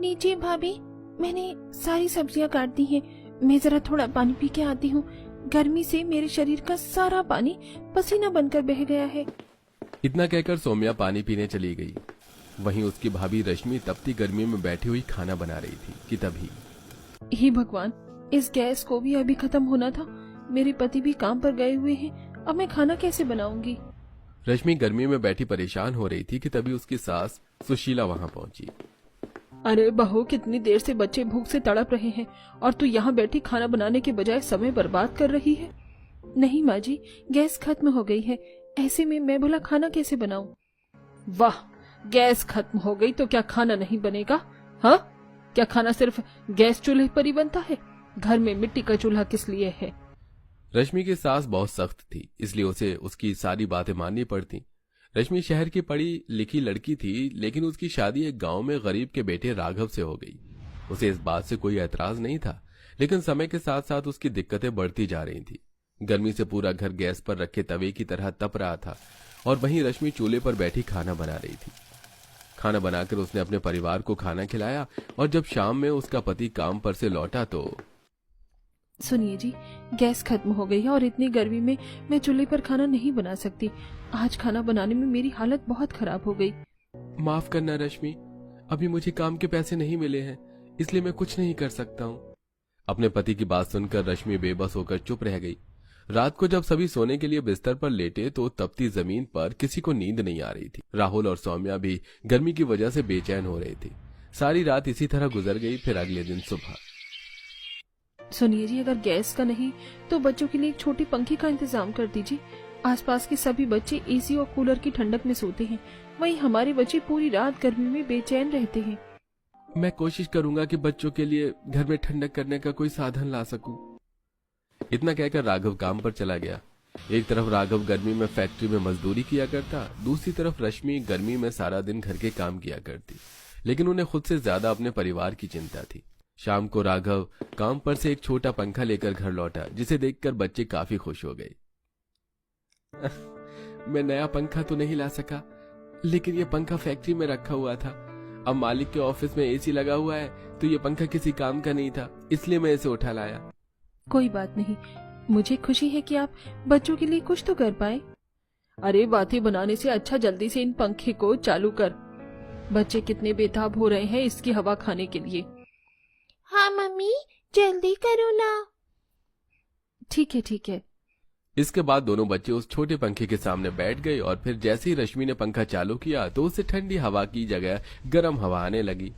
लीजिए भाभी, मैंने सारी सब्जियां काट दी हैं। मैं जरा थोड़ा पानी पी के आती हूँ। गर्मी से मेरे शरीर का सारा पानी पसीना बनकर बह गया है। इतना कहकर सौम्या पानी पीने चली गई। वहीं उसकी भाभी रश्मि तपती गर्मी में बैठी हुई खाना बना रही थी कि तभी हे भगवान, इस गैस को भी अभी खत्म होना था। मेरे पति भी काम पर गए हुए हैं, अब मैं खाना कैसे बनाऊंगी। रश्मि गर्मी में बैठी परेशान हो रही थी कि तभी उसकी सास सुशीला वहां पहुंची। अरे बहू, कितनी देर से बच्चे भूख से तड़प रहे हैं और तू यहाँ बैठी खाना बनाने के बजाय समय बर्बाद कर रही है। नहीं माँ जी, गैस खत्म हो गई है, ऐसे में मैं भला खाना कैसे बनाऊं। वाह, गैस खत्म हो गई तो क्या खाना नहीं बनेगा? हाँ, क्या खाना सिर्फ गैस चूल्हे पर ही बनता है? घर में मिट्टी का चूल्हा किस लिए है? रश्मि की सास बहुत सख्त थी, इसलिए उसे उसकी सारी बातें माननी पड़ती। रश्मि शहर की पढ़ी लिखी लड़की थी, लेकिन उसकी शादी एक गांव में गरीब के बेटे राघव से हो गई। उसे इस बात से कोई एतराज नहीं था, लेकिन समय के साथ साथ उसकी दिक्कतें बढ़ती जा रही थी। गर्मी से पूरा घर गैस पर रखे तवे की तरह तप रहा था और वहीं रश्मि चूल्हे पर बैठी खाना बना रही थी। खाना बनाकर उसने अपने परिवार को खाना खिलाया और जब शाम में उसका पति काम पर से लौटा तो सुनिए जी, गैस खत्म हो गई है और इतनी गर्मी में मैं चूल्हे पर खाना नहीं बना सकती। आज खाना बनाने में मेरी हालत बहुत खराब हो गई। माफ करना रश्मि, अभी मुझे काम के पैसे नहीं मिले हैं, इसलिए मैं कुछ नहीं कर सकता हूँ। अपने पति की बात सुनकर रश्मि बेबस होकर चुप रह गई। रात को जब सभी सोने के लिए बिस्तर पर लेटे तो तपती जमीन पर किसी को नींद नहीं आ रही थी। राहुल और सौम्या भी गर्मी की वजह से बेचैन हो रहे थे। सारी रात इसी तरह गुजर गई। फिर अगले दिन सुबह सुनिए जी, अगर गैस का नहीं तो बच्चों के लिए एक छोटी पंखे का इंतजाम कर दीजिए। आसपास के सभी बच्चे एसी और कूलर की ठंडक में सोते हैं, वहीं हमारे बच्चे पूरी रात गर्मी में बेचैन रहते हैं। मैं कोशिश करूंगा कि बच्चों के लिए घर में ठंडक करने का कोई साधन ला सकूं। इतना कहकर राघव काम पर चला गया। एक तरफ राघव गर्मी में फैक्ट्री में मजदूरी किया करता, दूसरी तरफ रश्मि गर्मी में सारा दिन घर के काम किया करती, लेकिन उन्हें खुद से ज्यादा अपने परिवार की चिंता थी। शाम को राघव काम पर से एक छोटा पंखा लेकर घर लौटा, जिसे देखकर बच्चे काफी खुश हो गए। मैं नया पंखा तो नहीं ला सका, लेकिन ये पंखा फैक्ट्री में रखा हुआ था। अब मालिक के ऑफिस में एसी लगा हुआ है, तो ये पंखा किसी काम का नहीं था, इसलिए मैं इसे उठा लाया। कोई बात नहीं, मुझे खुशी है कि आप बच्चों के लिए कुछ तो कर पाए। अरे बातें बनाने से अच्छा जल्दी से इन पंखे को चालू कर। बच्चे कितने बेताब हो रहे हैं इसकी हवा खाने के लिए। हाँ मम्मी, जल्दी करो ना। ठीक है ठीक है। इसके बाद दोनों बच्चे उस छोटे पंखे के सामने बैठ गए और फिर जैसे ही रश्मि ने पंखा चालू किया तो उससे ठंडी हवा की जगह गर्म हवा आने लगी।